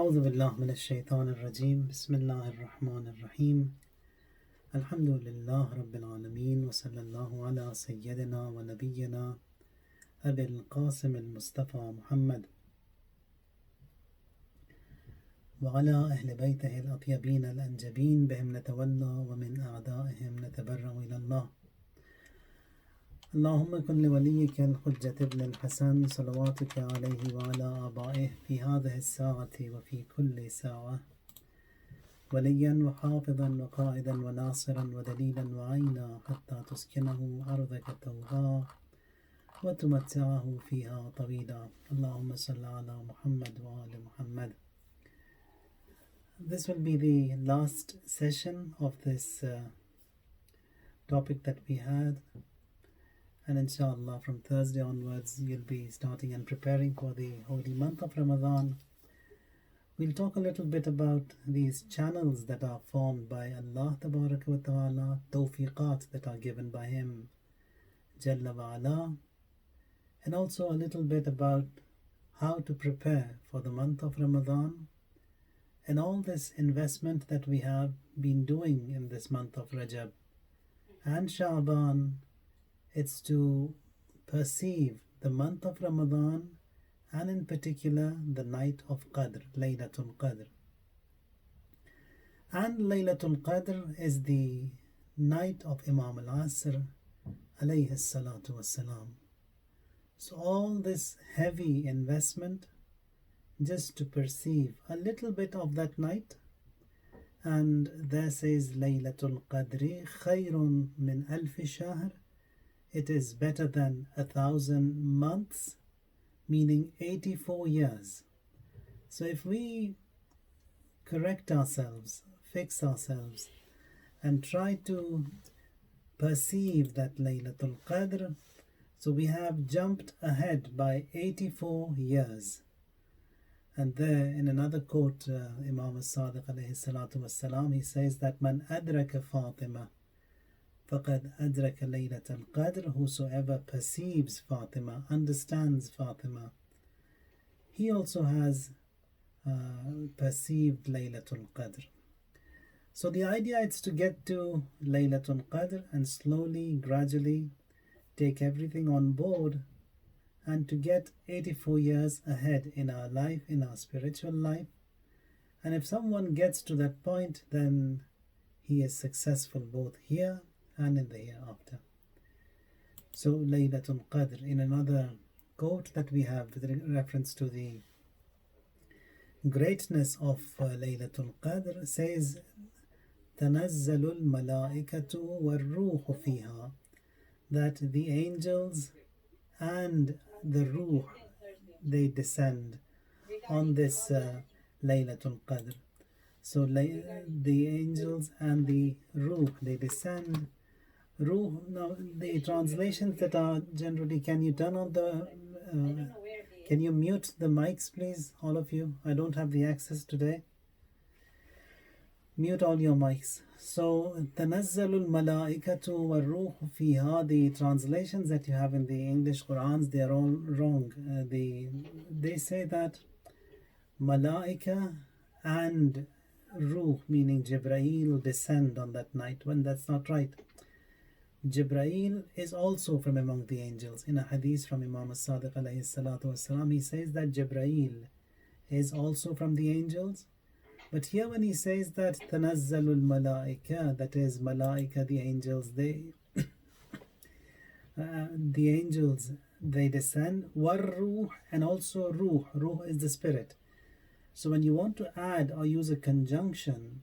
أعوذ بالله من الشيطان الرجيم بسم الله الرحمن الرحيم الحمد لله رب العالمين وصلى الله على سيدنا ونبينا أبي القاسم المصطفى محمد وعلى أهل بيته الأطيبين الأنجبين بهم نتولى ومن أعدائهم نتبرأ إلى الله. اللهم كن لوليك الحجة ابن الحسن صلواتك عليه وعلى آبائه في هذه الساعة وفي كل ساعة وليا وحافظا وقائدا وناصرا ودليلا وعينا حتى تسكنه أرضك توبا وتمتعه فيها طويلا. اللهم صل على محمد وآل محمد. This will be the last session of this topic that we had. And inshallah, from Thursday onwards, you'll be starting and preparing for the holy month of Ramadan. We'll talk a little bit about these channels that are formed by Allah Tabaraka wa Ta'ala, tawfiqat that are given by Him, Jalla wa Ala, and also a little bit about how to prepare for the month of Ramadan and all this investment that we have been doing in this month of Rajab and Sha'ban. It's to perceive the month of Ramadan and in particular the night of Qadr, Laylatul Qadr. And Laylatul Qadr is the night of Imam al-Asr alayhi salatu wassalam. So all this heavy investment just to perceive a little bit of that night. And there says Laylatul Qadri khayrun min alfi shahr. It is better than 1,000 months, meaning 84 years. So if we correct ourselves, fix ourselves, and try to perceive that Laylatul Qadr, so we have jumped ahead by 84 years. And there in another quote, Imam al-Sadiq alayhi salatu wassalam, he says that Man adraka Fatima فَقَدْ أَدْرَكَ لَيْلَةَ الْقَدْرِ. Whosoever perceives Fatima, understands Fatima, he also has perceived Laylatul Qadr. So the idea is to get to Laylatul Qadr and slowly, gradually take everything on board and to get 84 years ahead in our life, in our spiritual life. And if someone gets to that point, then he is successful both here and in the hereafter. So Laylatul Qadr, in another quote that we have with reference to the greatness of Laylatul Qadr, says تَنَزَّلُ الْمَلَائِكَةُ وَالرُّوحُ فِيهَا, that the angels and the Ruh, they descend on this Laylatul Qadr. So the angels and the Ruh, they descend. Ruh, now the translations that are generally, can you turn on the, can you mute the mics please, all of you? I don't have the access today. Mute all your mics. So, تَنَزَّلُ الْمَلَائِكَةُ وَالرُّوحُ فِيهَا, the translations that you have in the English Qur'ans, they are all wrong. They say that Malaika and Ruh, meaning Jibreel, descend on that night, when that's not right. Jibreel is also from among the angels. In a hadith from Imam al-Sadiq alayhi salatu wasalam, he says that Jibreel is also from the angels. But here when he says that Tanazzalul Malaika, that is Malaika, the angels, they they descend. War-Ruh, and also Ruh. Ruh is the spirit. So when you want to add or use a conjunction,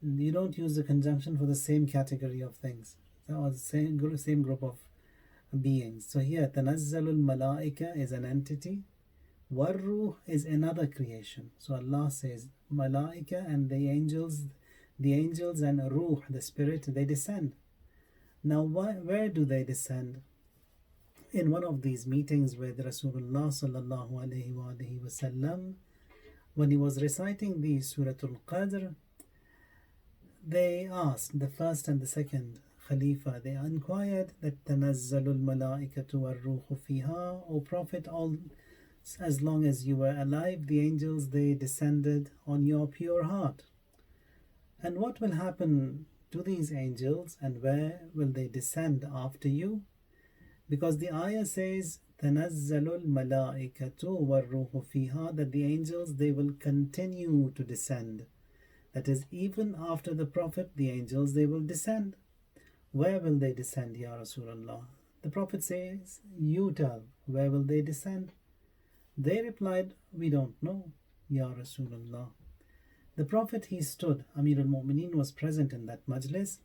you don't use the conjunction for the same category of things or the same group of beings. So here Tanazzalul Malaika is an entity, War-Ruh is another creation. So Allah says Malaika and the angels and Ruh, the spirit, they descend. Now where do they descend? In one of these meetings with Rasulullah sallallahu alaihi wasallam, when he was reciting the Suratul Qadr, they asked, the first and the second Khalifa, they inquired that Tanazzalul Malaikatu war-Ruhu fiha, O Prophet, all As long as you were alive, the angels they descended on your pure heart. And what will happen to these angels and where will they descend after you? Because the ayah says تنزل الملائكة والروح فيها, that the angels they will continue to descend. That is, even after the Prophet, the angels they will descend. Where will they descend, Ya Rasulullah? The Prophet says, you tell, where will they descend? They replied, we don't know, Ya Rasulullah. The Prophet he stood, Amir al-Mu'mineen was present in that majlis.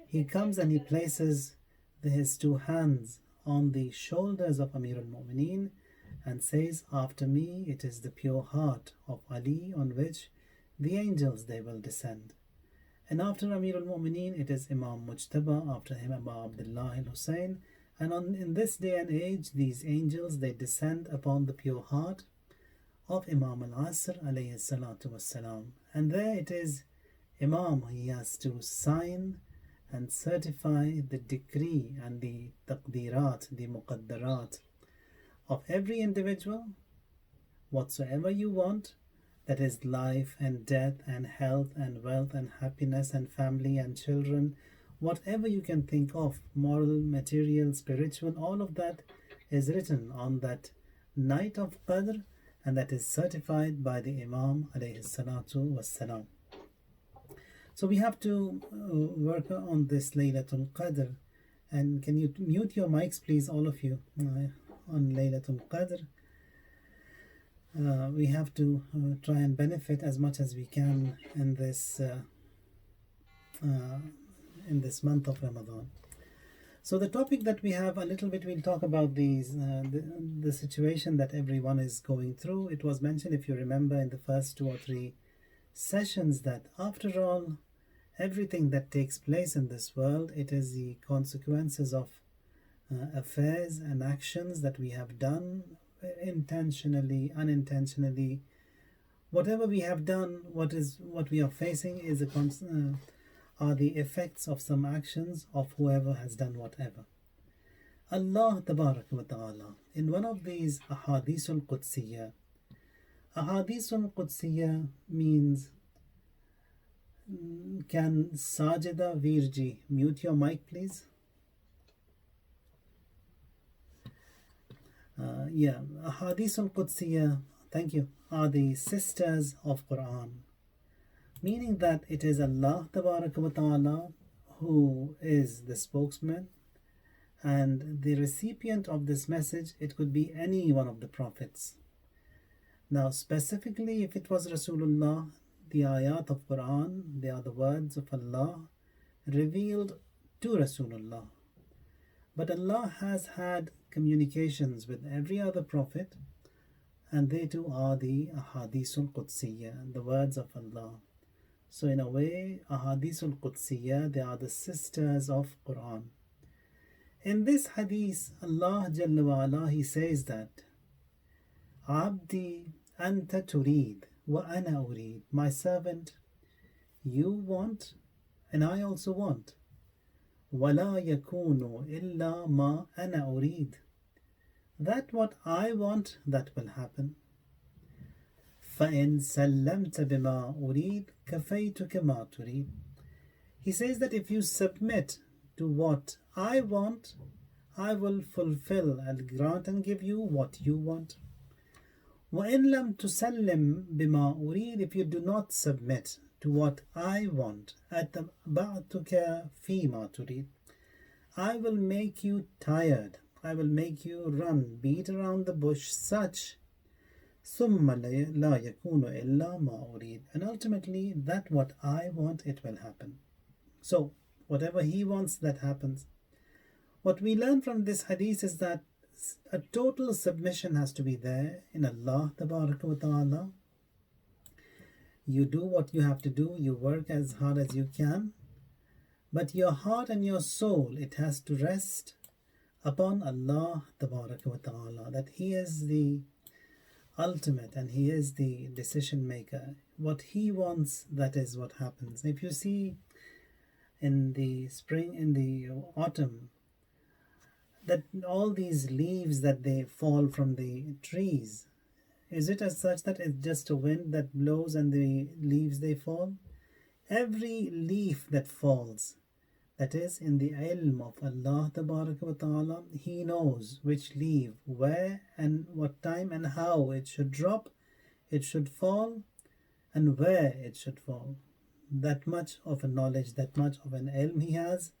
He comes and he places his two hands on the shoulders of Amir al-Mu'mineen and says, after me it is the pure heart of Ali on which the angels they will descend. And after Amir al-Mu'mineen it is Imam Mujtaba, after him Abu Abdullah al-Hussein. And in this day and age these angels they descend upon the pure heart of Imam al-Asr alayhi salatu wassalam. And there it is Imam, he has to sign and certify the decree and the taqdirat, the muqaddarat of every individual, whatsoever you want, that is life and death and health and wealth and happiness and family and children, whatever you can think of, moral, material, spiritual, all of that is written on that night of Qadr, and that is certified by the Imam alayhi salatu wassalam. So we have to work on this Laylatul Qadr. And can you mute your mics, please, all of you, on Laylatul Qadr? We have to try and benefit as much as we can in this month of Ramadan. So the topic that we have a little bit, we'll talk about the situation that everyone is going through. It was mentioned, if you remember, in the first 2 or 3 sessions that after all, everything that takes place in this world, it is the consequences of affairs and actions that we have done intentionally, unintentionally. Whatever we have done, what we are facing is are the effects of some actions of whoever has done whatever. Allah Tabarak wa Ta'ala, in one of these Ahadithul Qudsiyya, Ahadithul Qudsiyya means, can Sajida Virji mute your mic, please? Ahadithul Qudsiyya, thank you, are the sisters of Quran, meaning that it is Allah Tabaraka wa Ta'ala who is the spokesman and the recipient of this message. It could be any one of the prophets. Now specifically, if it was Rasulullah, the ayat of Quran, they are the words of Allah revealed to Rasulullah. But Allah has had communications with every other prophet, and they too are the Ahadithul Qudsiyya, the words of Allah. So in a way, Ahadithul Qudsiyya, they are the sisters of Quran. In this hadith, Allah Jalla wa Ala, He says that, Abdi anta turid wa ana urid. My servant, you want and I also want. وَلَا يَكُونُ إِلَّا مَا أَنَا أُرِيد. That what I want, that will happen. فَإِن سَلَّمْتَ بِمَا أُرِيد كَفَيْتُكَ مَا تُرِيد. He says that if you submit to what I want, I will fulfill and grant and give you what you want. وَإِن لَمْ تُسَلِّمْ بِمَا أُرِيد. If you do not submit to what I want, أَتَبَعْتُكَ فِي مَا تُرِيد. I will make you tired. I will make you run, beat around the bush, such ثُمَّ لَا يَكُونُ إِلَّا مَا أُرِيد. And ultimately, that what I want, it will happen. So, whatever He wants, that happens. What we learn from this hadith is that a total submission has to be there in Allah Tabaraka wa Ta'ala. You do what you have to do, you work as hard as you can, but your heart and your soul, it has to rest upon Allah Tabaraka wa Ta'ala, that He is the ultimate and He is the decision maker. What He wants, that is what happens. If you see in the spring, in the autumn, that all these leaves that they fall from the trees, is it as such that it's just a wind that blows and the leaves they fall? Every leaf that falls, that is in the ilm of Allah wa ta'ala, He knows which leaf, where and what time and how it should drop, it should fall, and where it should fall. That much of a knowledge, that much of an ilm He has,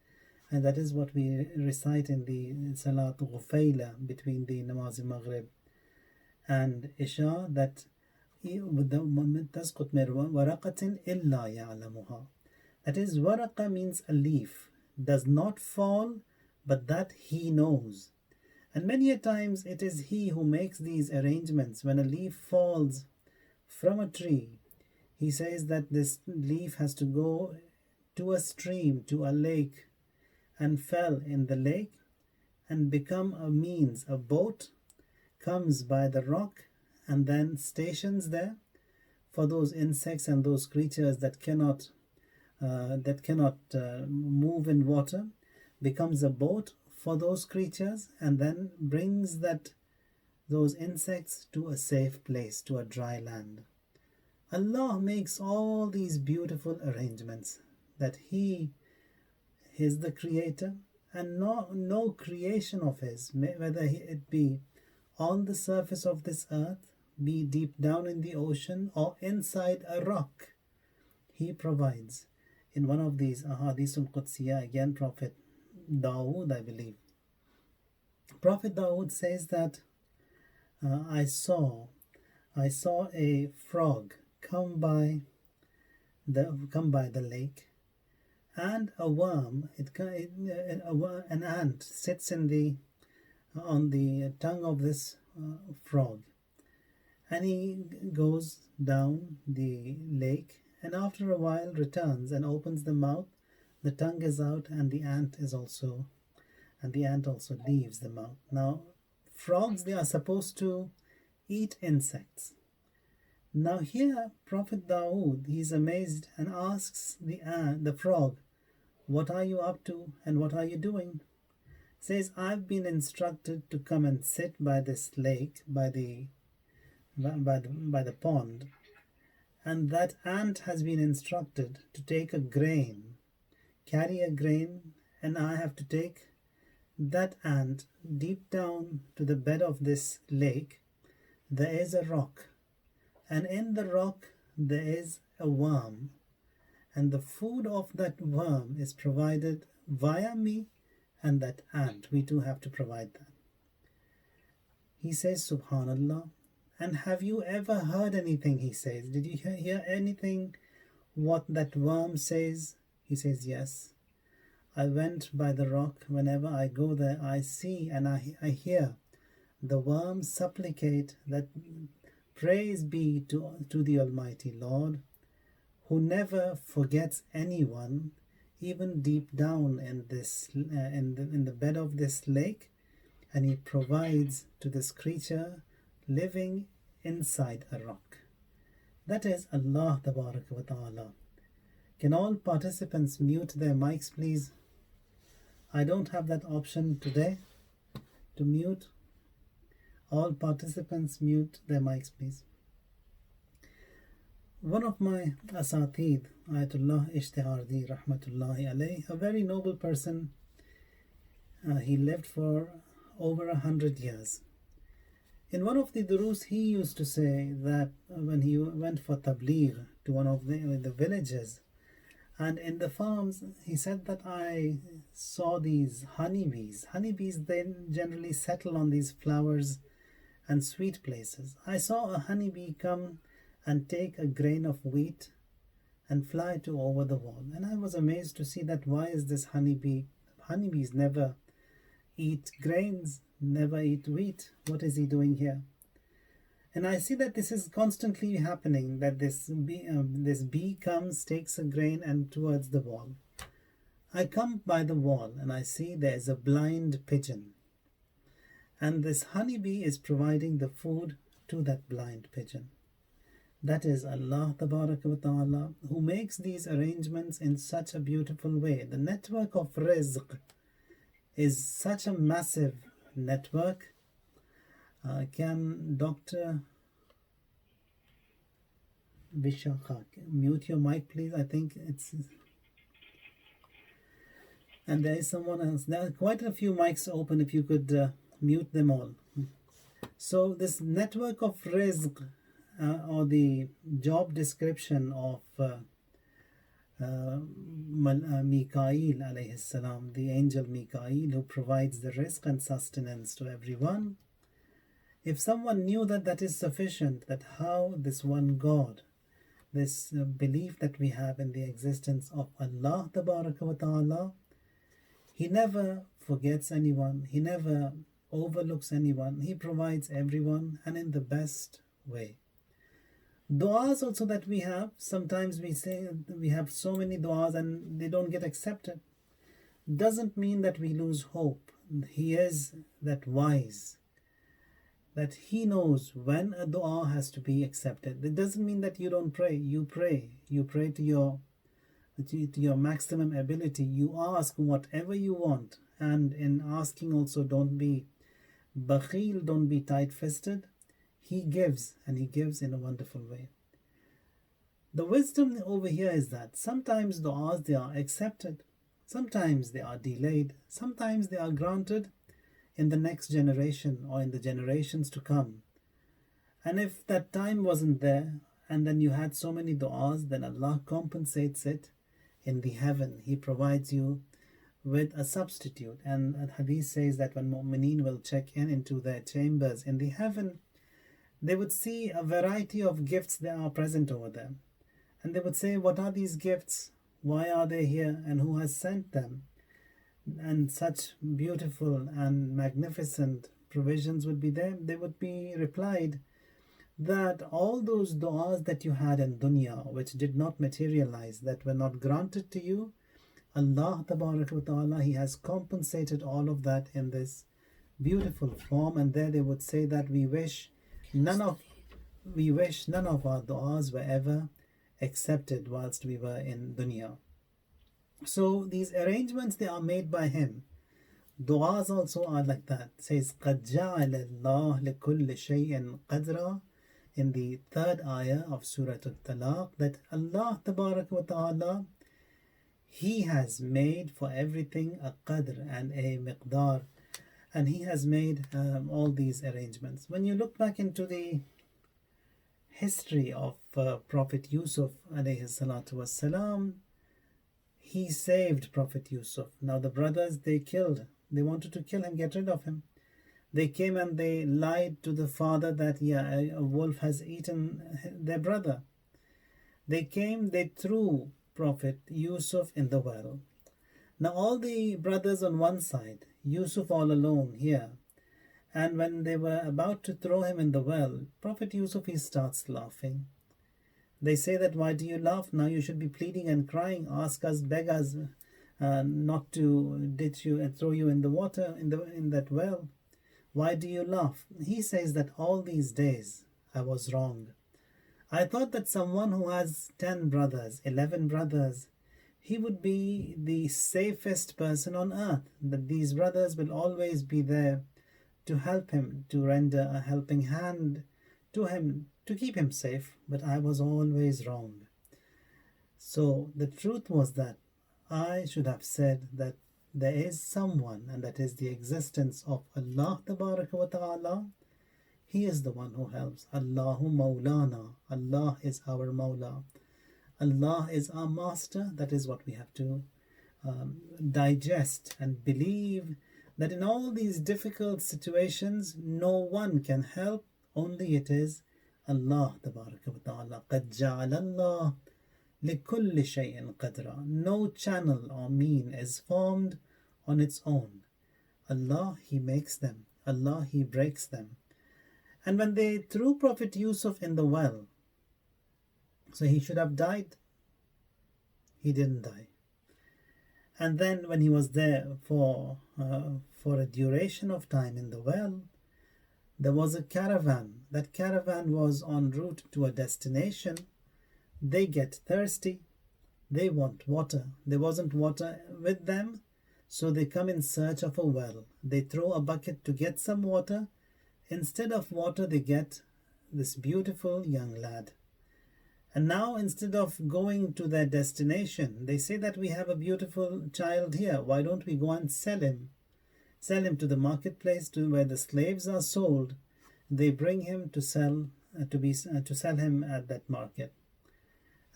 and that is what we recite in the Salat Ghufayla between the Namaz Maghrib and Isha, that تسقط من ورقة إلا يعلمها. That is, waraqa means a leaf, does not fall, but that He knows. And many a times it is He who makes these arrangements. When a leaf falls from a tree, He says that this leaf has to go to a stream, to a lake, and fell in the lake and become a means, a boat comes by the rock and then stations there for those insects and those creatures that cannot move in water, becomes a boat for those creatures, and then brings those insects to a safe place, to a dry land. Allah makes all these beautiful arrangements, that He is the creator, and no creation of His, whether it be on the surface of this earth, be deep down in the ocean, or inside a rock, He provides. In one of these Ahadithul Qudsiyah, again, Prophet Dawood, I believe, Prophet Dawood says that I saw a frog come by the lake, and a worm, an ant sits on the tongue of this frog, and he goes down the lake, and after a while returns and opens the mouth. The tongue is out, and the ant also leaves the mouth. Now, frogs, they are supposed to eat insects. Now here, Prophet Dawood, he's amazed and asks the frog, "What are you up to, and what are you doing?" Says, "I've been instructed to come and sit by this lake, by the pond, and that ant has been instructed to carry a grain, and I have to take that ant deep down to the bed of this lake. There is a rock, and in the rock there is a worm, and the food of that worm is provided via me and that ant. We too have to provide that." He says, Subhanallah. And have you ever heard anything? He says, did you hear anything what that worm says? He says, yes. I went by the rock. Whenever I go there, I see and I hear the worm supplicate that praise be to the Almighty Lord, who never forgets anyone, even deep down in the bed of this lake, and He provides to this creature living inside a rock. That is Allah wa ta'ala. Can all participants mute their mics, please? I don't have that option today to mute. All participants mute their mics, please. One of my asatid, Ayatollah Ishtihardi Rahmatullahi alayh, a very noble person, he lived for over 100 years. In one of the durus, he used to say that when he went for tabligh to one of the villages, and in the farms, he said that I saw these honeybees. Honeybees, they generally settle on these flowers and sweet places. I saw a honeybee come and take a grain of wheat and fly to over the wall. And I was amazed to see that why is this honeybees never eat grains, never eat wheat. What is he doing here? And I see that this is constantly happening, that this bee comes, takes a grain and towards the wall. I come by the wall and I see there's a blind pigeon. And this honeybee is providing the food to that blind pigeon. That is Allah wa ta'ala, who makes these arrangements in such a beautiful way. The network of rizq is such a massive network. Can Dr. Vishakha mute your mic, please? I think it's. And there is someone else. There are quite a few mics open. If you could mute them all. So this network of rizq, or the job description of Mikael alayhi salam, the angel Mikael, who provides the rizq and sustenance to everyone. If someone knew that that is sufficient, that how this one God, this belief that we have in the existence of Allah Tabaraka wa Ta'ala, He never forgets anyone, He never overlooks anyone, He provides everyone and in the best way. Du'as also that we have, sometimes we say we have so many du'as and they don't get accepted. Doesn't mean that we lose hope. He is that wise, that He knows when a dua has to be accepted. It doesn't mean that you don't pray. You pray. You pray to your maximum ability. You ask whatever you want. And in asking also, don't be bakhil, don't be tight-fisted. He gives, and He gives in a wonderful way. The wisdom over here is that sometimes du'as, they are accepted. Sometimes they are delayed. Sometimes they are granted in the next generation or in the generations to come. And if that time wasn't there, and then you had so many du'as, then Allah compensates it in the heaven. He provides you with a substitute. And hadith says that when mu'mineen will check into their chambers in the heaven, they would see a variety of gifts that are present over them. And they would say, what are these gifts? Why are they here? And who has sent them? And such beautiful and magnificent provisions would be there. They would be replied that all those du'as that you had in dunya, which did not materialize, that were not granted to you, Allah Tabarak wa Ta'ala, He has compensated all of that in this beautiful form. And there they would say that we wish none of our du'as were ever accepted whilst we were in dunya. So these arrangements, they are made by Him. Du'as also are like that. It says قَدْ جَعَلَ اللَّهُ لِكُلِّ شَيْءٍ قَدْرًا in the third ayah of Surah Al-Talaq, that Allah Tabarak wa Ta'ala, He has made for everything a qadr and a miqdar, and He has made all these arrangements. When you look back into the history of Prophet Yusuf alayhi salatu wassalam, he saved Prophet Yusuf. Now the brothers, they wanted to kill him, get rid of him. They came and they lied to the father that a wolf has eaten their brother. They came, they threw Prophet Yusuf in the well. Now all the brothers on one side, Yusuf all alone here. And when they were about to throw him in the well, Prophet Yusuf, he starts laughing. They say that, why do you laugh? Now you should be pleading and crying. Ask us, beg us not to ditch you and throw you in the water, in that well. Why do you laugh? He says that all these days I was wrong. I thought that someone who has 10 brothers, 11 brothers, he would be the safest person on earth. That these brothers will always be there to help him, to render a helping hand to him, to keep him safe, but I was always wrong. So the truth was that I should have said that there is someone, and that is the existence of Allah Tabaraka wa Ta'ala. He is the one who helps. Allahu Maulana. Allah is our Mawla. Allah is our master. That is what we have to digest and believe, that in all these difficult situations, no one can help, only it is Allah Tabaraka wa Ta'ala. قَدْ جَعَلَ اللَّهُ لِكُلِّ شَيْءٍ قَدْرًا. No channel or mean is formed on its own. Allah, He makes them. Allah, He breaks them. And when they threw Prophet Yusuf in the well, so he should have died, he didn't die. And then when he was there for a duration of time in the well, there was a caravan. That caravan was en route to a destination. They get thirsty. They want water. There wasn't water with them. So they come in search of a well. They throw a bucket to get some water. Instead of water, they get this beautiful young lad. And now, instead of going to their destination, they say that we have a beautiful child here. Why don't we go and sell him? Sell him to the marketplace, to where the slaves are sold. They bring him to sell to sell him at that market.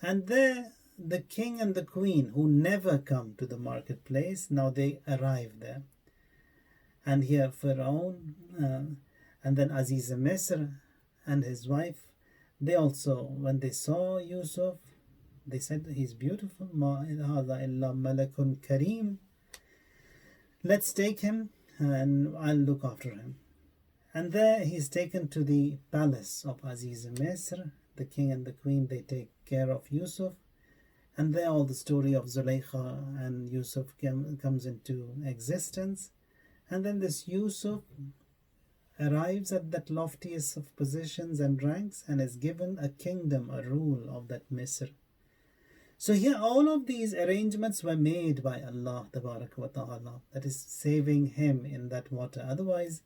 And there, the king and the queen, who never come to the marketplace, now they arrive there. And here Pharaoh, and then Aziz Misr and his wife, they also, when they saw Yusuf, they said, he's beautiful. Ma hadha illa malakun kareem. Let's take him and I'll look after him. And there he's taken to the palace of Aziz Misr. The king and the queen, they take care of Yusuf. And there all the story of Zulaykha and Yusuf comes into existence. And then this Yusuf arrives at that loftiest of positions and ranks and is given a kingdom, a rule of that Misr. So here all of these arrangements were made by Allah wa ta'ala, that is saving him in that water. Otherwise,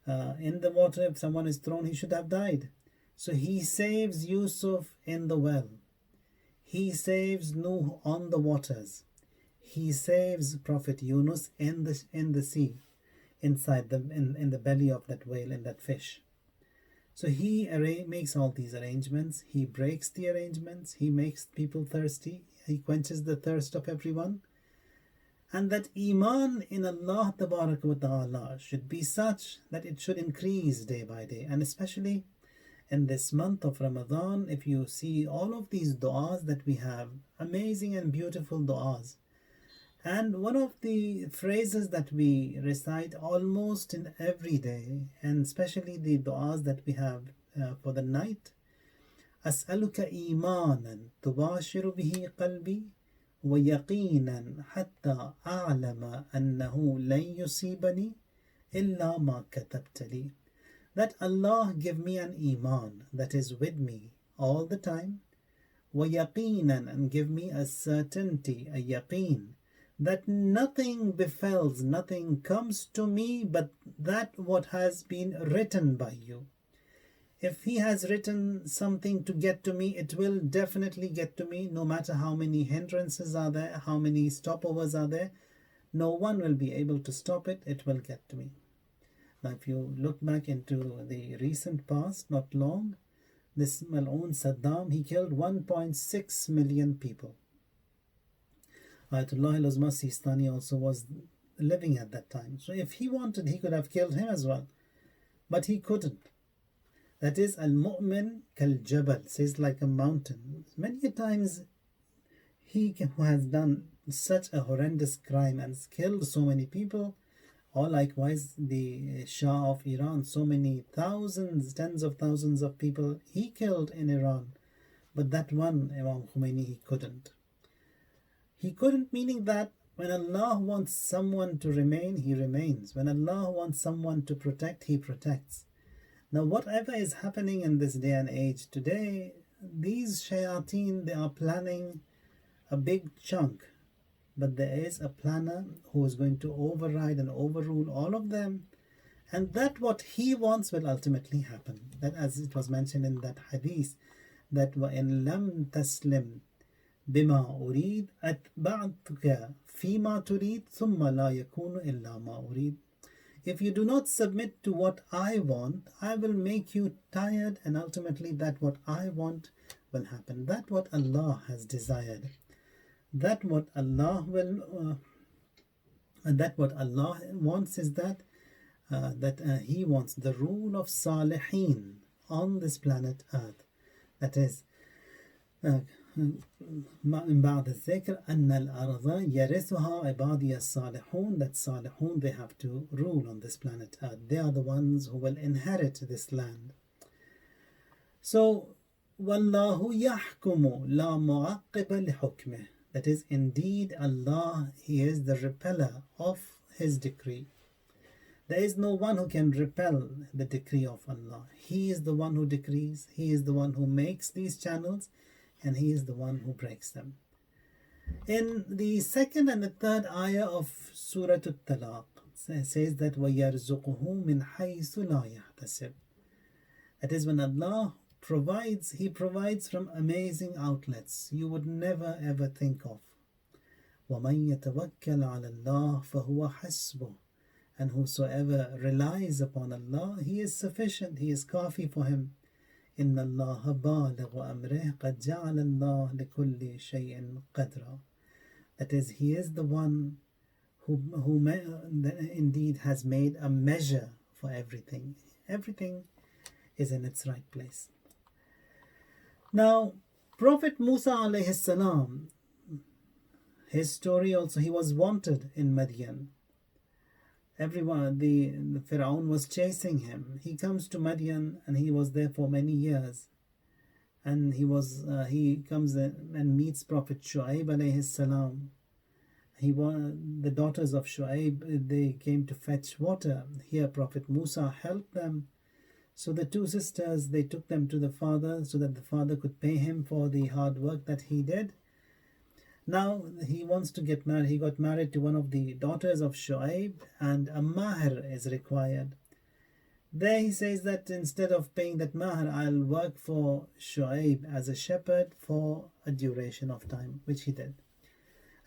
in the water, if someone is thrown, he should have died. So he saves Yusuf in the well. He saves Nuh on the waters. He saves Prophet Yunus in the sea, inside in the belly of that whale, in that fish. So he makes all these arrangements. He breaks the arrangements. He makes people thirsty. He quenches the thirst of everyone. And that Iman in Allah wa ta'ala should be such that it should increase day by day. And especially in this month of Ramadan, if you see all of these du'as that we have, amazing and beautiful du'as. And one of the phrases that we recite almost in every day, and especially the du'as that we have for the night, أسألك إيمانا تباشر به قلبي ويقينا حتى أعلم أنه لن يصيبني إلا ما كتبت لي. That Allah give me an iman that is with me all the time, ويقينا, and give me a certainty, a yaqeen, that nothing befalls, nothing comes to me but that what has been written by you. If He has written something to get to me, it will definitely get to me, no matter how many hindrances are there, how many stopovers are there. No one will be able to stop it. It will get to me. Now, if you look back into the recent past, not long, this Mal'oon Saddam, he killed 1.6 million people. Ayatollah al-Uzma Sistani also was living at that time. So if he wanted, he could have killed him as well. But he couldn't. That is, al-mu'min kal-jabal, says like a mountain. Many times he who has done such a horrendous crime and killed so many people, or likewise the Shah of Iran, so many thousands, tens of thousands of people he killed in Iran. But that one, Imam Khomeini, he couldn't. He couldn't, meaning that when Allah wants someone to remain, He remains. When Allah wants someone to protect, He protects. Now, whatever is happening in this day and age today, these shayateen, they are planning a big chunk. But there is a planner who is going to override and overrule all of them. And that what he wants will ultimately happen. That, as it was mentioned in that hadith, that وَإِن لَمْ تَسْلِمْ بِمَا أُرِيد أَتْبَعْتُكَ فِيمَا تُرِيد ثُمَّ لَا يَكُونُ إِلَّا مَا أُرِيد. If you do not submit to what I want, I will make you tired, and ultimately that what I want will happen. That what Allah has desired. That what Allah will, that what Allah wants is that He wants the rule of Salihin on this planet Earth. That is, من بعد الذكر أن الأرض يرثها عبادي الصالحون, that Salihun, they have to rule on this planet Earth. They are the ones who will inherit this land. So وَاللَّهُ يَحْكُمُ لَا مُعَقِّبَ لِحُكْمِهِ. That is, indeed Allah, He is the repeller of His decree. There is no one who can repel the decree of Allah. He is the one who decrees. He is the one who makes these channels, and He is the one who breaks them. In the second and the third ayah of Surah Al-Talaq says that وَيَرْزُقُهُ مِنْ حَيْثُ لَا يَحْتَسِبُ. That is, when Allah provides, He provides from amazing outlets you would never ever think of. وَمَنْ يَتَوَكَّلْ عَلَى اللَّهِ فَهُوَ حَسْبُهُ. And whosoever relies upon Allah, He is sufficient, He is kafi for him. إِنَّ اللَّهَ بَالِغُ أَمْرِهِ قَدْ جَعَلَ اللَّهُ لِكُلِّ شَيْءٍ قَدْرًا. That is, He is the one who indeed has made a measure for everything. Everything is in its right place. Now, Prophet Musa alayhi salam, his story also, he was wanted in Madian. Everyone, the Pharaoh was chasing him. He comes to Madian and he was there for many years. And he comes and meets Prophet Shu'aib alayhi salam. The daughters of Shu'aib, they came to fetch water. Here Prophet Musa helped them. So the two sisters, they took them to the father so that the father could pay him for the hard work that he did. Now he wants to get married. He got married to one of the daughters of Shu'aib, and a mahr is required. There he says that instead of paying that mahr, I'll work for Shu'aib as a shepherd for a duration of time, which he did.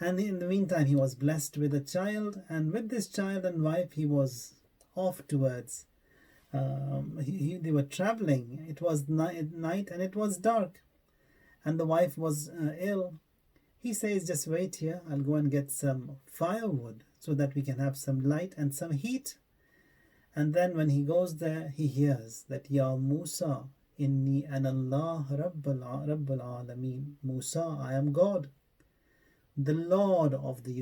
And in the meantime, he was blessed with a child, and with this child and wife, he was off towards. They were traveling. It was night and it was dark, and the wife was ill. He says, just wait here, I'll go and get some firewood so that we can have some light and some heat. And then when he goes there, he hears that, Ya Musa, inni anallah rabbul alameen. Musa, I am God, the Lord of the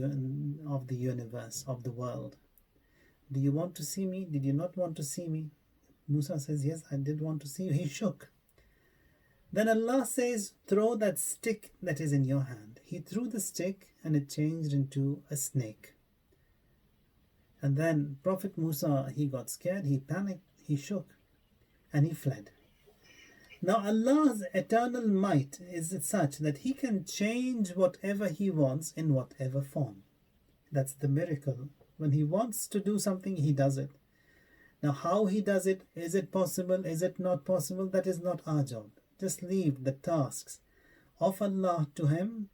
universe, of the world. Do you want to see me? Did you not want to see me? Musa says, yes, I did want to see you. He shook. Then Allah says, throw that stick that is in your hand. He threw the stick and it changed into a snake. And then Prophet Musa, he got scared, he panicked, he shook, and he fled. Now Allah's eternal might is such that He can change whatever He wants in whatever form. That's the miracle. When He wants to do something, He does it. Now how He does it, is it possible, is it not possible, that is not our job. Just leave the tasks of Allah to Him,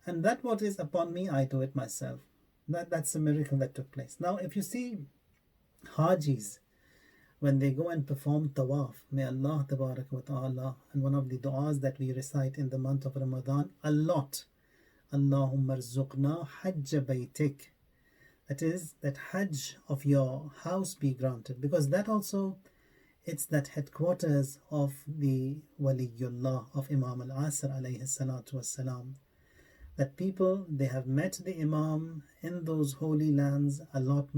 and that what is upon me, I do it myself. That's a miracle that took place. Now if you see Hajis, when they go and perform tawaf, may Allah tabarak wa ta'ala, and one of the du'as that we recite in the month of Ramadan a lot, Allahumma rzuqna hajja baytik. That is, that Hajj of your house be granted, because that also, it's that headquarters of the Waliyullah of Imam al-Asr alayhi salatu wassalam. That people, they have met the Imam in those holy lands a lot.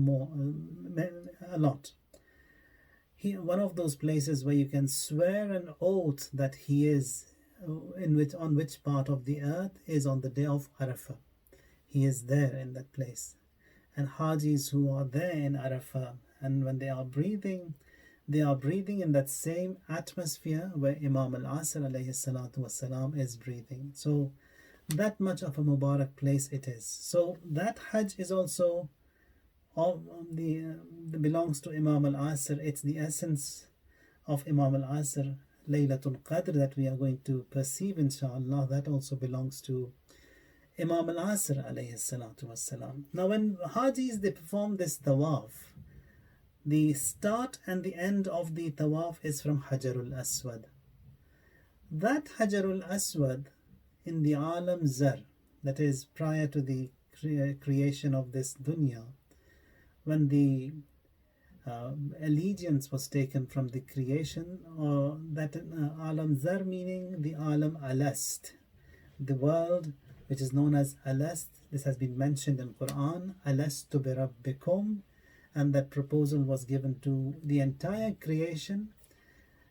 One of those places where you can swear an oath that he is, on which part of the earth, is on the day of Arafah. He is there in that place. And Hajis who are there in Arafah, and when they are breathing in that same atmosphere where Imam al-Asr alayhi salatu wasalam is breathing. So that much of a Mubarak place it is. So that Hajj is also belongs to Imam al-Asr. It's the essence of Imam al-Asr, Laylatul Qadr, that we are going to perceive inshallah. That also belongs to Imam al-Asr alayhi salatu wassalam. Now when Hajis, they perform this tawaf, the start and the end of the tawaf is from Hajarul Aswad. That Hajarul Aswad in the Alam Zar, that is prior to the creation of this dunya, when the allegiance was taken from the creation, or that Alam Zar meaning the Alam Alast, the world which is known as Alast. This has been mentioned in Quran, Alastu bi Rabbikum, and that proposal was given to the entire creation.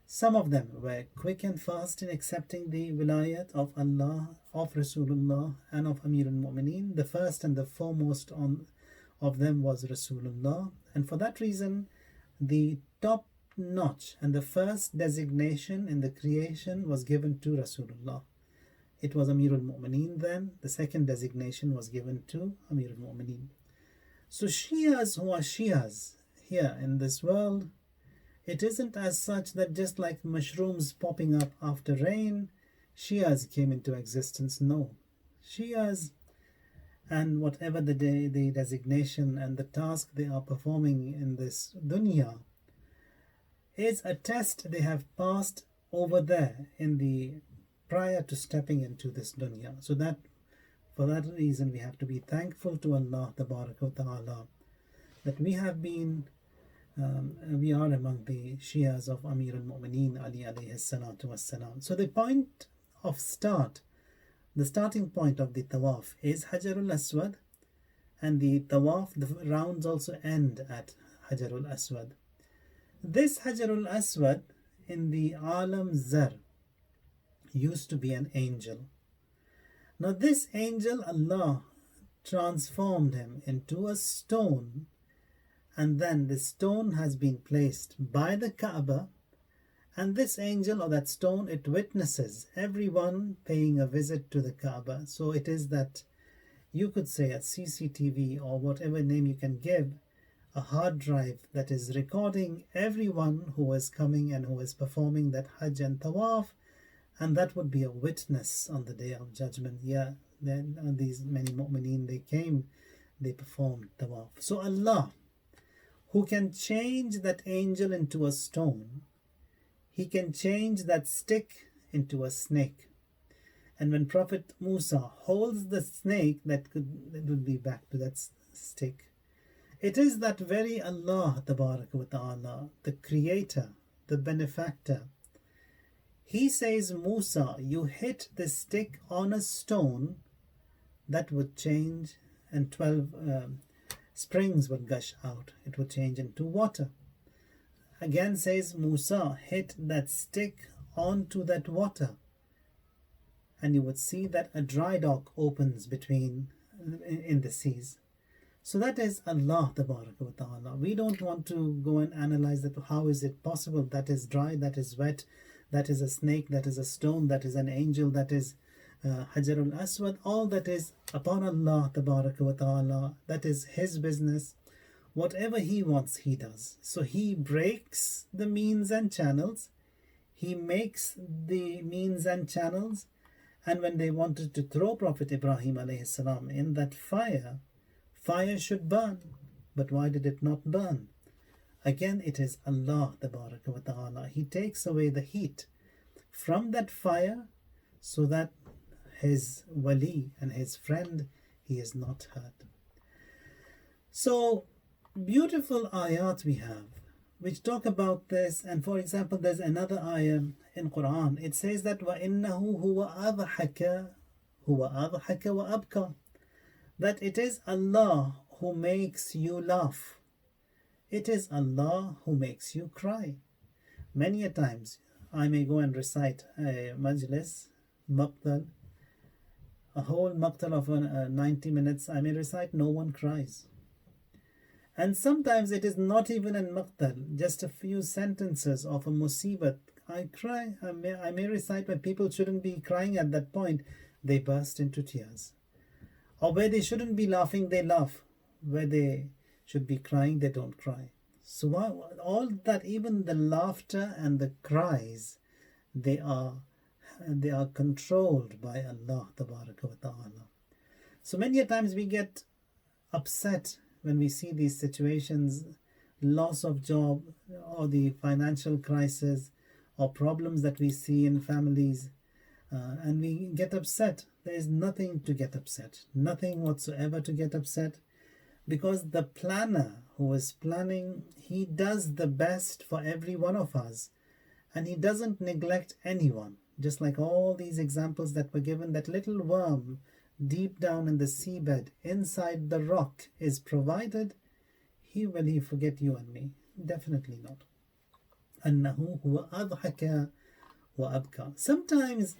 Some of them were quick and fast in accepting the wilayat of Allah, of Rasulullah, and of Amir al-Mu'mineen. The first and the foremost of them was Rasulullah, and for that reason the top notch and the first designation in the creation was given to Rasulullah. It was Amir al-Mu'mineen then. The second designation was given to Amir al-Mu'mineen. So Shias who are Shias here in this world, it isn't as such that just like mushrooms popping up after rain, Shias came into existence. No. Shias, and whatever the designation and the task they are performing in this dunya, is a test they have passed over there in the prior to stepping into this dunya. So that for that reason we have to be thankful to Allah Ta'ala that we are among the Shias of Amir al-Mu'mineen Ali alayhi salatu wassalam. So the point of the starting point of the tawaf is Hajarul Aswad, and the tawaf, the rounds also end at Hajarul Aswad. This Hajarul Aswad in the Alam Zar used to be an angel. Now this angel, Allah transformed him into a stone, and then the stone has been placed by the Kaaba, and this angel or that stone, it witnesses everyone paying a visit to the Kaaba. So it is that you could say a CCTV or whatever name you can give, a hard drive that is recording everyone who is coming and who is performing that Hajj and Tawaf, and that would be a witness on the Day of Judgment. Yeah, then these many mu'mineen, they came, they performed Tawaf. So Allah, who can change that angel into a stone, He can change that stick into a snake. And when Prophet Musa holds the snake, it would be back to that stick. It is that very Allah Ta'ala, the creator, the benefactor. He says, Musa, you hit the stick on a stone, that would change, and 12 springs would gush out. It would change into water. Again says, Musa, hit that stick onto that water, and you would see that a dry dock opens in the seas. So that is Allah Ta'ala. We don't want to go and analyze that. How is it possible? That is dry, that is wet, that is a snake, that is a stone, that is an angel, that is Hajarul Aswad. All that is upon Allah Ta'ala. That is His business. Whatever He wants, He does. So He breaks the means and channels. He makes the means and channels. And when they wanted to throw Prophet Ibrahim alayhi salam in that fire should burn. But why did it not burn? Again, it is Allah Ta'ala. He takes away the heat from that fire so that His wali and His friend, he is not hurt. So beautiful ayat we have which talk about this. And for example, there's another ayah in Quran. It says that وَإِنَّهُ هُوَ أَضْحَكَ وَأَبْكَى, that it is Allah who makes you laugh. It is Allah who makes you cry. Many a times I may go and recite a majlis, maqtal, a whole maqtal of 90 minutes, I may recite, no one cries. And sometimes it is not even in maqtal, just a few sentences of a musibat. I cry, I may recite when people shouldn't be crying at that point, they burst into tears. Or where they shouldn't be laughing, they laugh. Where they should be crying, they don't cry. So all that, even the laughter and the cries, they are controlled by Allah Ta'ala. So many a times we get upset when we see these situations, loss of job, or the financial crisis, or problems that we see in families, and we get upset. There is nothing to get upset, nothing whatsoever to get upset, because the planner who is planning, he does the best for every one of us, and he doesn't neglect anyone. Just like all these examples that were given, that little worm deep down in the seabed inside the rock is provided. Will he forget you and me? Definitely not. أنه هو أضحك وأبكى. Sometimes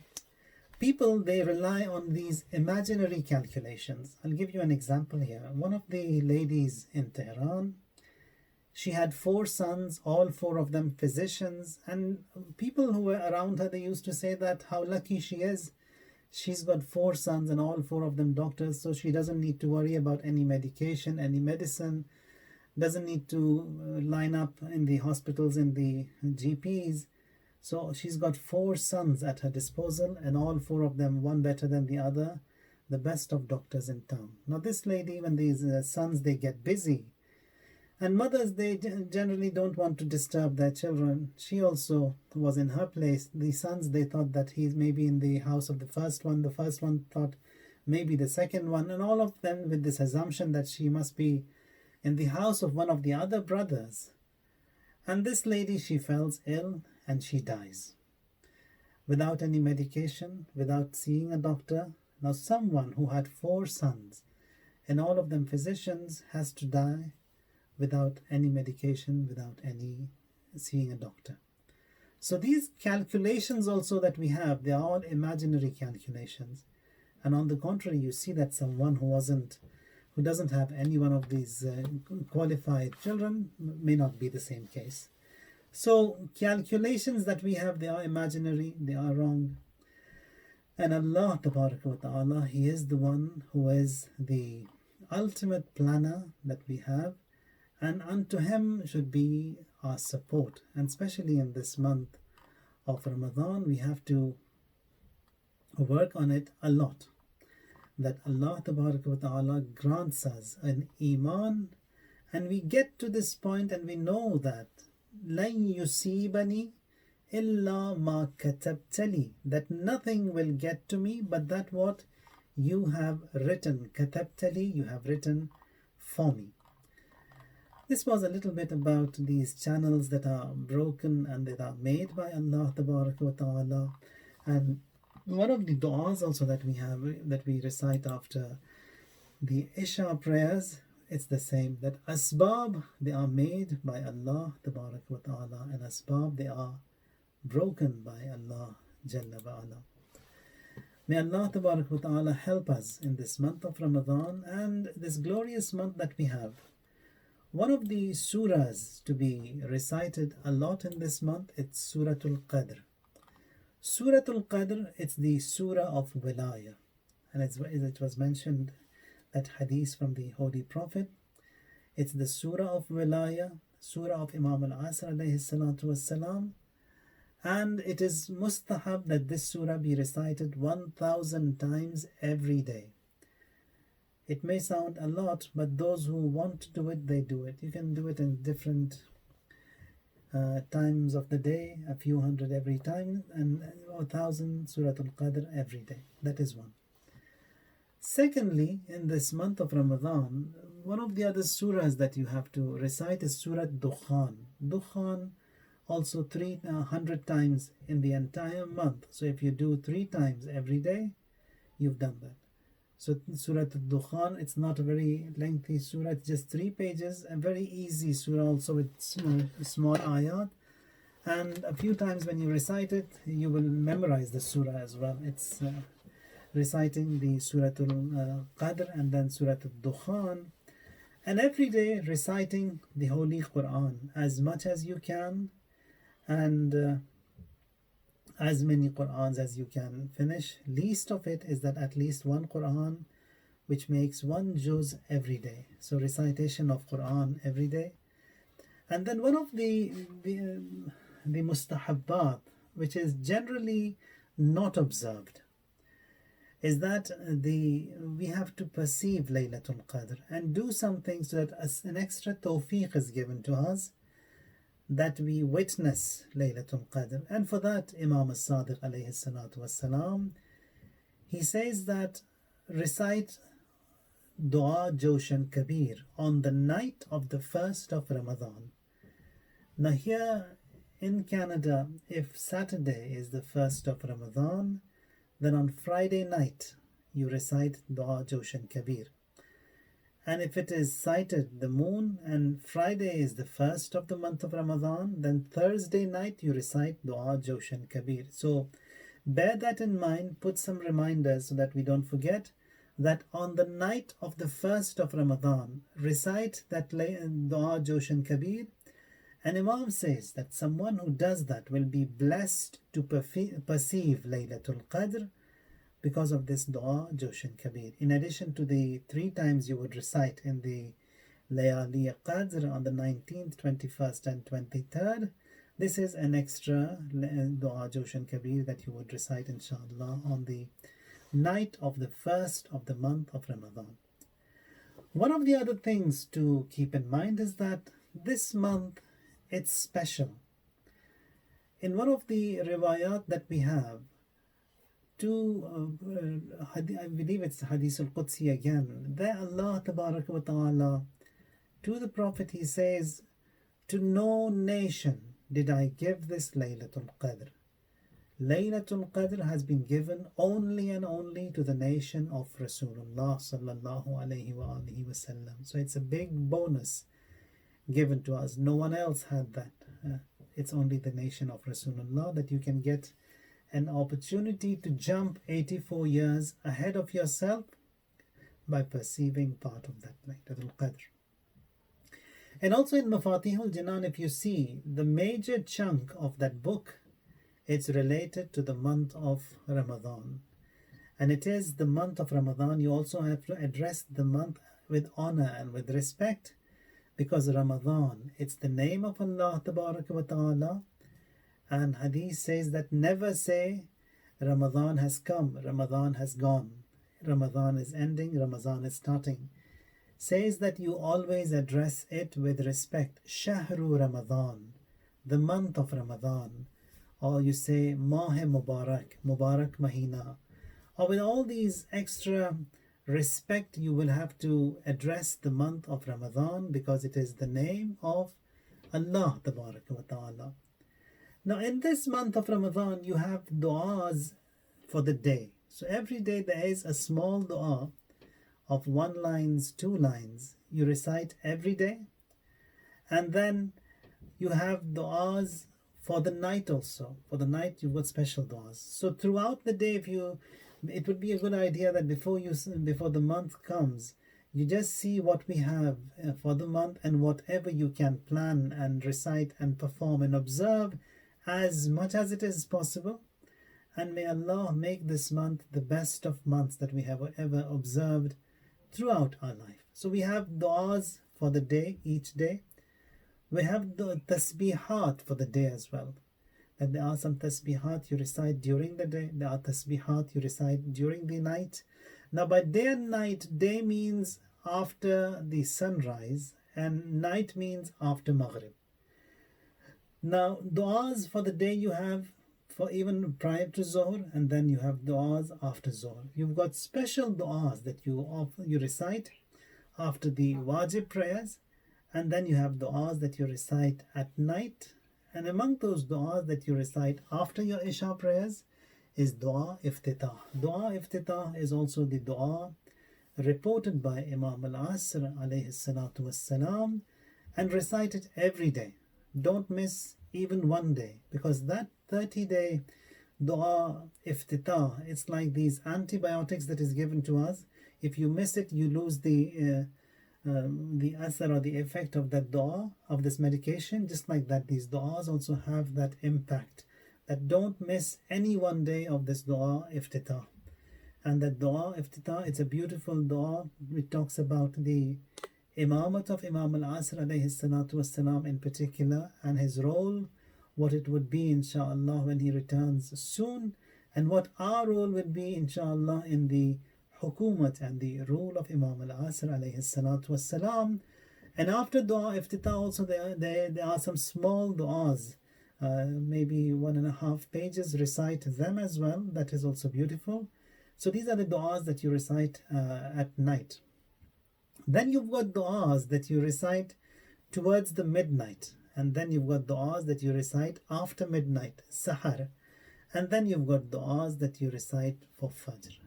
people, they rely on these imaginary calculations. I'll give you an example here. One of the ladies in Tehran, she had 4 sons, all 4 of them physicians, and people who were around her, they used to say that how lucky she is. She's got four sons and all four of them doctors, so she doesn't need to worry about any medication, any medicine, doesn't need to line up in the hospitals, in the GPs. So she's got four sons at her disposal, and all four of them, one better than the other, the best of doctors in town. Now, this lady, when these sons they get busy, and mothers they generally don't want to disturb their children. She also was in her place. The sons they thought that he's maybe in the house of the first one. The first one thought maybe the second one, and all of them with this assumption that she must be in the house of one of the other brothers. And this lady, she falls ill and she dies without any medication, without seeing a doctor. Now, someone who had four sons and all of them physicians has to die without any medication, without any seeing a doctor. So these calculations also that we have, they are all imaginary calculations. And on the contrary, you see that someone who doesn't have any one of these qualified children may not be the same case. So calculations that we have, they are imaginary, they are wrong. And Allah Ta'ala, He is the one who is the ultimate planner that we have, and unto Him should be our support. And especially in this month of Ramadan, we have to work on it a lot, that Allah Ta'ala grants us an Iman, and we get to this point and we know that لَن يُصِيبَنِي إِلَّا مَا كَتَبْتَ لِي, that nothing will get to me but that what you have written. كَتَبْتَ لِي, you have written for me. This was a little bit about these channels that are broken and that are made by Allah Ta'ala. And one of the du'as also that we have, that we recite after the Isha prayers, it's the same, that asbab, they are made by Allah Ta'ala, and asbab, they are broken by Allah Jalla wa'ala. May Allah Ta'ala help us in this month of Ramadan and this glorious month that we have. One of the surahs to be recited a lot in this month, it's Suratul Qadr. Suratul Qadr, it's the surah of Wilayah. And it was mentioned, that hadith from the Holy Prophet. It's the surah of Wilayah, surah of Imam al-Asr alayhi salatu wassalam. And it is mustahab that this surah be recited 1,000 times every day. It may sound a lot, but those who want to do it, they do it. You can do it in different times of the day, a few hundred every time, and 1,000 Suratul Qadr every day. That is one. Secondly, in this month of Ramadan, one of the other surahs that you have to recite is Surah Dukhan. Dukhan also 300 times in the entire month. So if you do 3 times every day, you've done that. So Surah Dukhan, it's not a very lengthy surah, it's just 3 pages, a very easy surah also with small ayat. And a few times when you recite it, you will memorize the surah as well. It's reciting the Suratul Qadr and then Suratul Dukhan, and every day reciting the Holy Quran as much as you can, and as many Qurans as you can finish. Least of it is that at least one Quran, which makes 1 juz every day. So recitation of Quran every day. And then one of the mustahabbat, which is generally not observed, is that we have to perceive Laylatul Qadr and do something so that an extra tawfiq is given to us, that we witness Laylatul Qadr. And for that, Imam as-Sadiq alayhi salatu wassalam, he says that recite Dua Joshan Kabir on the night of the 1st of Ramadan. Now here in Canada, if Saturday is the 1st of Ramadan, then on Friday night you recite Dua Joshan Kabir. And if it is sighted the moon and Friday is the 1st of the month of Ramadan, then Thursday night you recite Dua Joshan Kabir. So bear that in mind, put some reminders so that we don't forget that on the night of the 1st of Ramadan, recite that Dua Joshan Kabir. And Imam says that someone who does that will be blessed to perceive Laylatul Qadr because of this dua Joshan Kabir. In addition to the 3 times you would recite in the Layali Qadr on the 19th, 21st, and 23rd, this is an extra dua Joshan Kabir that you would recite inshallah on the night of the first of the month of Ramadan. One of the other things to keep in mind is that this month it's special. In one of the riwayat that we have, I believe it's Hadith al-Qudsi again, there Allah Tabarak wa Ta'ala, to the Prophet he says, to no nation did I give this Laylatul Qadr. Laylatul Qadr has been given only and only to the nation of Rasulullah sallallahu alayhi wa alihi wasallam. So it's a big bonus given to us. No one else had that. It's only the nation of Rasulullah that you can get an opportunity to jump 84 years ahead of yourself by perceiving part of that Laylatul Qadr. And also in Mafatihul Jinan, if you see the major chunk of that book, it's related to the month of Ramadan. And it is the month of Ramadan. You also have to address the month with honor and with respect, because Ramadan, it's the name of Allah Tabaraka wa Ta'ala. And Hadith says that never say Ramadan has come, Ramadan has gone, Ramadan is ending, Ramadan is starting. Says that you always address it with respect. Shahru Ramadan, the month of Ramadan. Or you say Mah Mubarak, Mubarak Mahina. Or with all these extra respect, you will have to address the month of Ramadan because it is the name of Allah Tabaraka wa Ta'ala. Now in this month of Ramadan, you have du'as for the day. So every day there is a small du'a of 1 lines, 2 lines. You recite every day. And then you have du'as for the night also. For the night you've got special du'as. So throughout the day, it would be a good idea that before the month comes, you just see what we have for the month, and whatever you can plan and recite and perform and observe as much as it is possible. And may Allah make this month the best of months that we have ever observed throughout our life. So we have du'as for the day, each day. We have the tasbihat for the day as well. That there are some tasbihat you recite during the day. There are tasbihat you recite during the night. Now by day and night, day means after the sunrise and night means after Maghrib. Now du'as for the day you have for even prior to Zohr, and then you have du'as after Zohr. You've got special du'as that you recite after the wajib prayers, and then you have du'as that you recite at night. And among those du'as that you recite after your Isha prayers is Dua Iftitah. Dua Iftitah is also the dua reported by Imam al-Asr alayhi salatu wassalam, and recite it every day. Don't miss even one day, because that 30-day Dua Iftitah, it's like these antibiotics that is given to us. If you miss it, you lose the asar or the effect of that dua, of this medication. Just like that, these duas also have that impact, that don't miss any one day of this dua Iftitah. And that dua Iftitah, it's a beautiful dua which talks about the imamat of Imam al-Asr alayhi salatu wassalam in particular, and his role, what it would be inshallah when he returns soon, and what our role would be inshallah in the hukumat and the rule of Imam al-Asr alayhi salatu wassalam. And after dua Iftitah also there are some small du'as, maybe 1.5 pages, recite them as well. That is also beautiful. So these are the du'as that you recite at night. Then you've got du'as that you recite towards the midnight, and then you've got du'as that you recite after midnight, sahar, and then you've got du'as that you recite for fajr.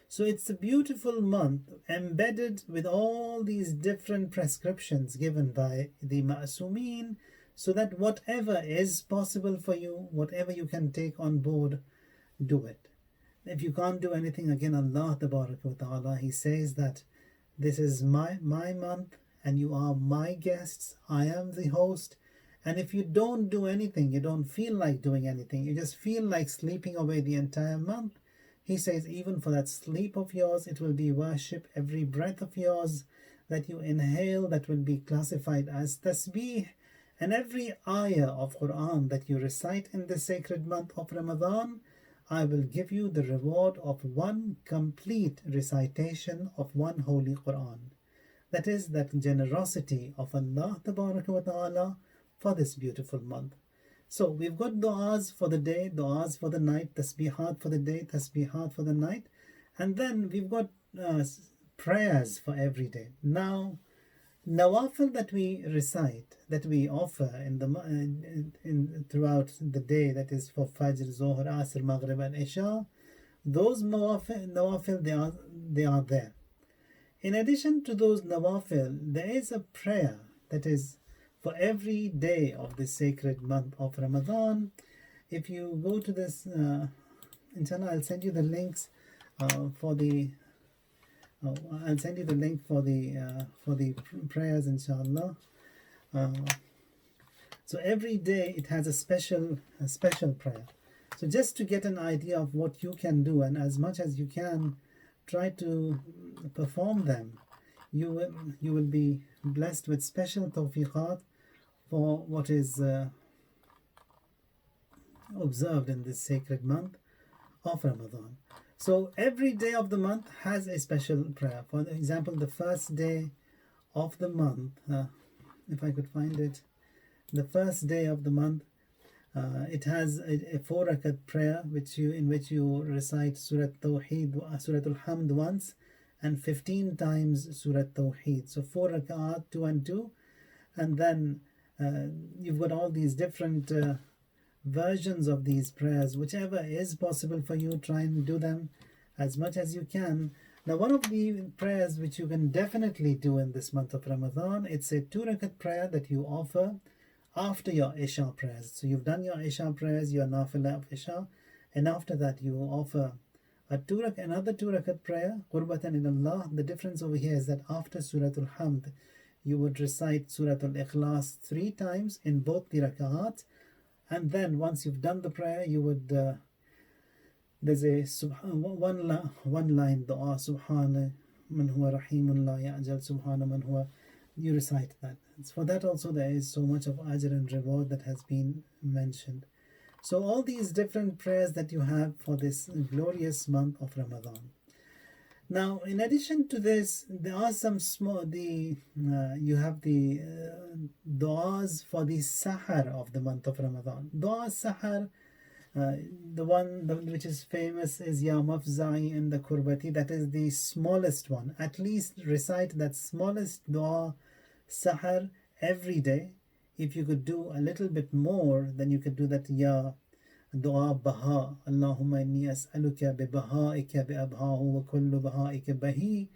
So it's a beautiful month embedded with all these different prescriptions given by the Ma'asumeen, so that whatever is possible for you, whatever you can take on board, do it. If you can't do anything, again, Allah Tabaraka wa Ta'ala, He says that this is my month and you are my guests. I am the host. And if you don't do anything, you don't feel like doing anything, you just feel like sleeping away the entire month, He says, even for that sleep of yours, it will be worship. Every breath of yours that you inhale, that will be classified as tasbih. And every ayah of Quran that you recite in the sacred month of Ramadan, I will give you the reward of one complete recitation of one holy Quran. That is that generosity of Allah Ta'ala for this beautiful month. So we've got du'as for the day, du'as for the night, tasbihat for the day, tasbihat for the night, and then we've got prayers for every day. Now, nawafil that we recite, that we offer throughout the day, that is for Fajr, Zohar, Asr, Maghrib, and Isha, those nawafil they are there. In addition to those nawafil, there is a prayer that is for every day of the sacred month of Ramadan. If you go to this, inshallah, I'll send you the links for the. I'll send you the link for the prayers, inshallah. So every day it has a special prayer. So just to get an idea of what you can do, and as much as you can, try to perform them. You will be blessed with special tawfiqat for what is observed in this sacred month of Ramadan. So every day of the month has a special prayer. For example, the first day of the month, if I could find it, the first day of the month, it has a 4 rakat prayer in which you recite Surah Tawheed, Surah Al-Hamd once, and 15 times Surah Tawheed. So 4 rakat, 2 and 2, and then you've got all these different versions of these prayers. Whichever is possible for you, try and do them as much as you can. Now, one of the prayers which you can definitely do in this month of Ramadan, it's a 2 rakat prayer that you offer after your Isha prayers. So you've done your Isha prayers, your Nafilah of Isha, and after that you offer another 2 rakat prayer, Qurbatan ilallah. The difference over here is that after Surah Al-Hamd, you would recite Surah Al-Ikhlas 3 times in both the rak'at, and then once you've done the prayer, you would there's a one line dua, Subhana man huwa rahimun la ya'jal, Subhana man huwa. You recite that. For that also there is so much of ajr and reward that has been mentioned. So all these different prayers that you have for this glorious month of Ramadan. Now, in addition to this, there are some you have the du'as for the Sahar of the month of Ramadan. Dua Sahar, the one which is famous is Ya Mafza'i and the Kurbati. That is the smallest one. At least recite that smallest dua Sahar every day. If you could do a little bit more, then you could do that Ya Dua Baha, Allahumma inni as'aluka bi baha'ika bi abhahu wa kullu baha'ika bahi.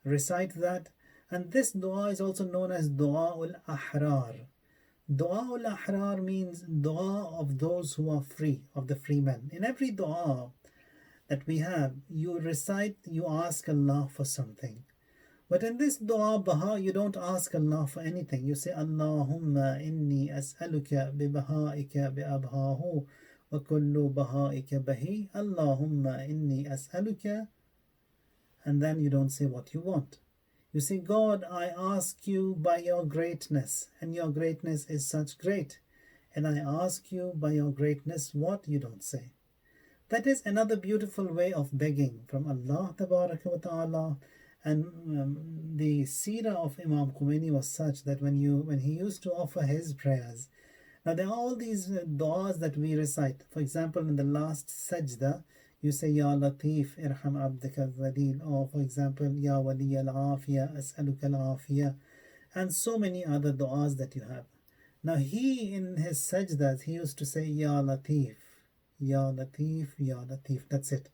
Recite that. And this dua is also known as Dua ul-Ahrar. Dua ul-Ahrar means dua of those who are free, of the free men. In every dua that we have, you recite, you ask Allah for something. But in this dua Baha, you don't ask Allah for anything. You say, Allahumma inni as'aluka bi baha'ika bi abhahu wa kullu baha'ika bahi. Allahumma inni as'aluka. And then you don't say what you want. You say, God, I ask you by your greatness, and your greatness is such great. And I ask you by your greatness what? You don't say. That is another beautiful way of begging from Allah Ta'ala. And the seerah of Imam Khomeini was such that when he used to offer his prayers, now there are all these du'as that we recite. For example, in the last sajda, you say Ya Latif irham abdaka Zalil, or for example Ya Wali al-Afiya as'aluka al-Afiya, and so many other du'as that you have. Now he, in his sajdas, he used to say Ya Latif, Ya Latif, Ya Latif. That's it,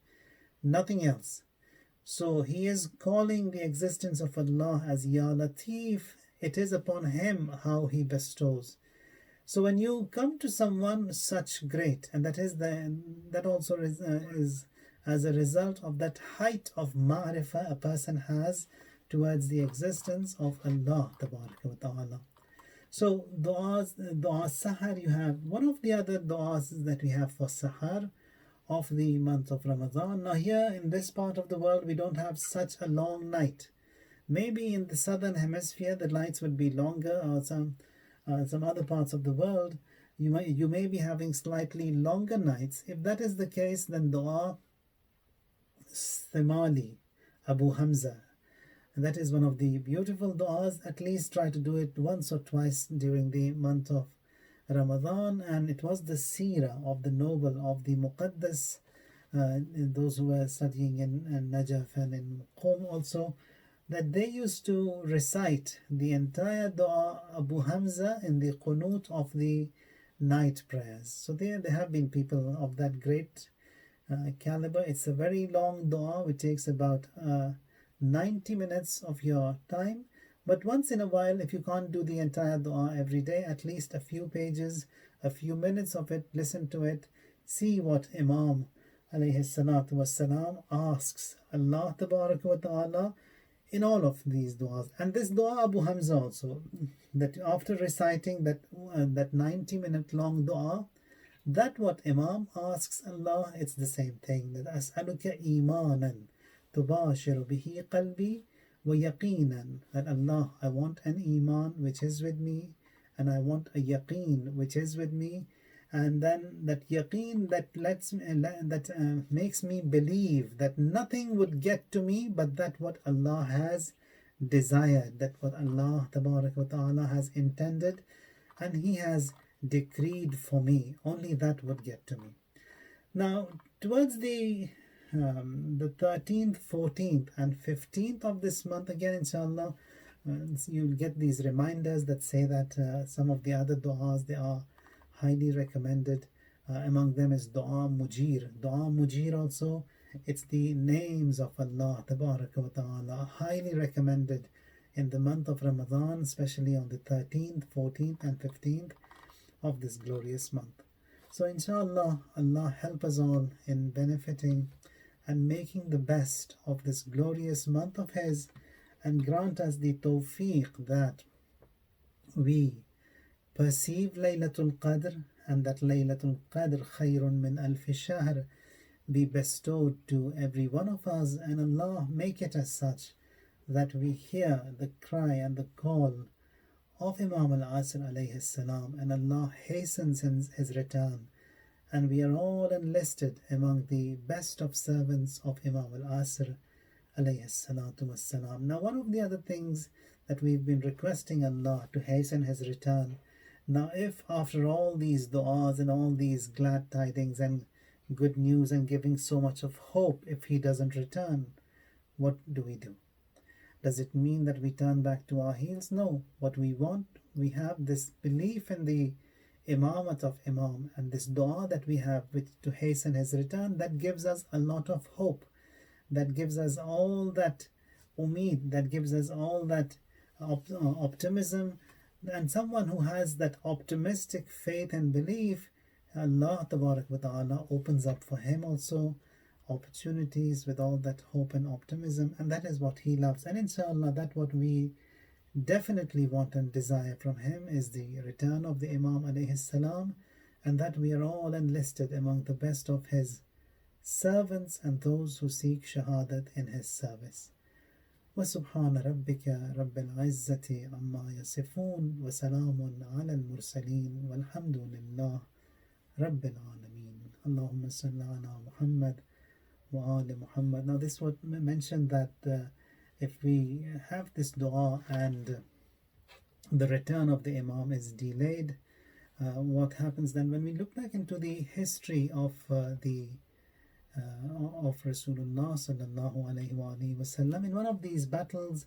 nothing else. So he is calling the existence of Allah as Ya Latif. It is upon him how he bestows. So when you come to someone such great, and that also is as a result of that height of ma'rifah a person has towards the existence of Allah Ta'ala. So dua Sahar, you have one of the other duas that we have for Sahar of the month of Ramadan. Now, here in this part of the world, we don't have such a long night. Maybe in the southern hemisphere, the nights would be longer, or some other parts of the world, you may be having slightly longer nights. If that is the case, then dua Thimali Abu Hamza. That is one of the beautiful du'as. At least try to do it once or twice during the month of Ramadan. And it was the seerah of the noble, of the Muqaddas, those who were studying in Najaf and in Qom also, that they used to recite the entire dua Abu Hamza in the qunut of the night prayers. So there have been people of that great caliber. It's a very long dua which takes about 90 minutes of your time. But once in a while, if you can't do the entire dua every day, at least a few pages, a few minutes of it, listen to it, see what Imam alayhi salatu wassalam asks Allah tabarak wa ta'ala in all of these du'as. And this dua Abu Hamza also, that after reciting that 90-minute long dua, that what Imam asks Allah, it's the same thing. That as'aluka imanan tubashiru bihi qalbi wa yaqinan. That Allah, I want an iman which is with me, and I want a yaqeen which is with me, and then that yaqeen that makes me believe that nothing would get to me but that what Allah has desired, that what Allah tabarak wa ta'ala has intended and He has decreed for me, only that would get to me. Now, towards the 13th, 14th, and 15th of this month, again, inshallah, you'll get these reminders that say that some of the other du'as, they are highly recommended. Among them is Dua Mujir. Dua Mujir also, it's the names of Allah Tabaraka wa Ta'ala, highly recommended in the month of Ramadan, especially on the 13th, 14th, and 15th of this glorious month. So inshallah, Allah help us all in benefiting and making the best of this glorious month of His, and grant us the tawfiq that we perceive Laylatul Qadr, and that Laylatul Qadr khayrun min alfi shahr be bestowed to every one of us, and Allah make it as such that we hear the cry and the call of Imam al-Asr alayhi salam, and Allah hastens his return, and we are all enlisted among the best of servants of Imam al-Asr alayhi salatu wassalam. Now, one of the other things that we've been requesting Allah to hasten his return. Now, if after all these du'as and all these glad tidings and good news and giving so much of hope, if he doesn't return, what do we do? Does it mean that we turn back to our heels? No. What we want, we have this belief in the imamat of Imam and this dua that we have to hasten his return, that gives us a lot of hope, that gives us all that umeed, that gives us all that optimism. And someone who has that optimistic faith and belief, Allah Tabarak wa Ta'ala opens up for him also opportunities with all that hope and optimism, and that is what he loves. And inshallah, that what we definitely want and desire from him is the return of the Imam alayhi salam, and that we are all enlisted among the best of his servants and those who seek shahadat in his service. وسبحان ربك رب العزة عما يصفون وسلام على المرسلين والحمد لله رب العالمين اللهم صل على محمد وآل محمد. Now this was mentioned that if we have this dua and the return of the Imam is delayed, what happens then? When we look back into the history of Rasulullah sallallahu alayhi wa sallam, in one of these battles,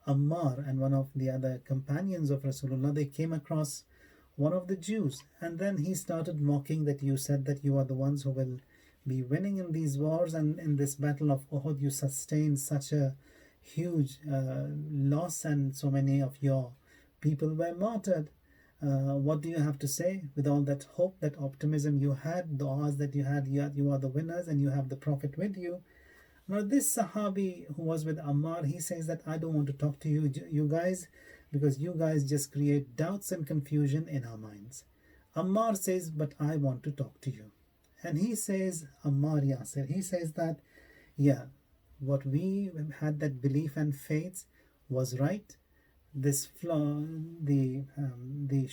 Ammar and one of the other companions of Rasulullah, they came across one of the Jews, and then he started mocking that you said that you are the ones who will be winning in these wars, and in this battle of Uhud you sustained such a huge loss and so many of your people were martyred. What do you have to say? With all that hope, that optimism you had, du'as that you had, you are the winners and you have the Prophet with you. Now this Sahabi who was with Ammar, he says that I don't want to talk to you guys, because you guys just create doubts and confusion in our minds. Ammar says, but I want to talk to you. And he says, Ammar Yasir, he says that, yeah, what we had, that belief and faith, was right. This flaw, the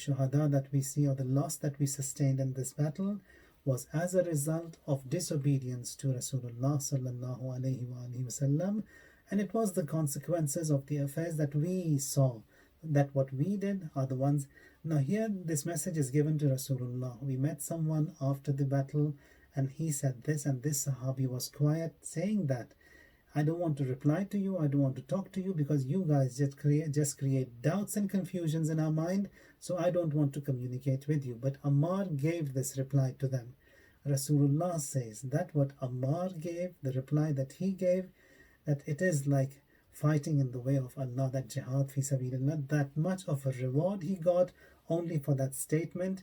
shuhada that we see, or the loss that we sustained in this battle, was as a result of disobedience to Rasulullah sallallahu alaihi wasallam, and it was the consequences of the affairs that we saw. That what we did are the ones. Now here, this message is given to Rasulullah. We met someone after the battle, and he said this, and this Sahabi was quiet, saying that, I don't want to reply to you, I don't want to talk to you, because you guys just create doubts and confusions in our mind, so I don't want to communicate with you. But Ammar gave this reply to them. Rasulullah says that what Ammar gave, the reply that he gave, that it is like fighting in the way of Allah, that jihad fi sabilillah, that much of a reward he got only for that statement,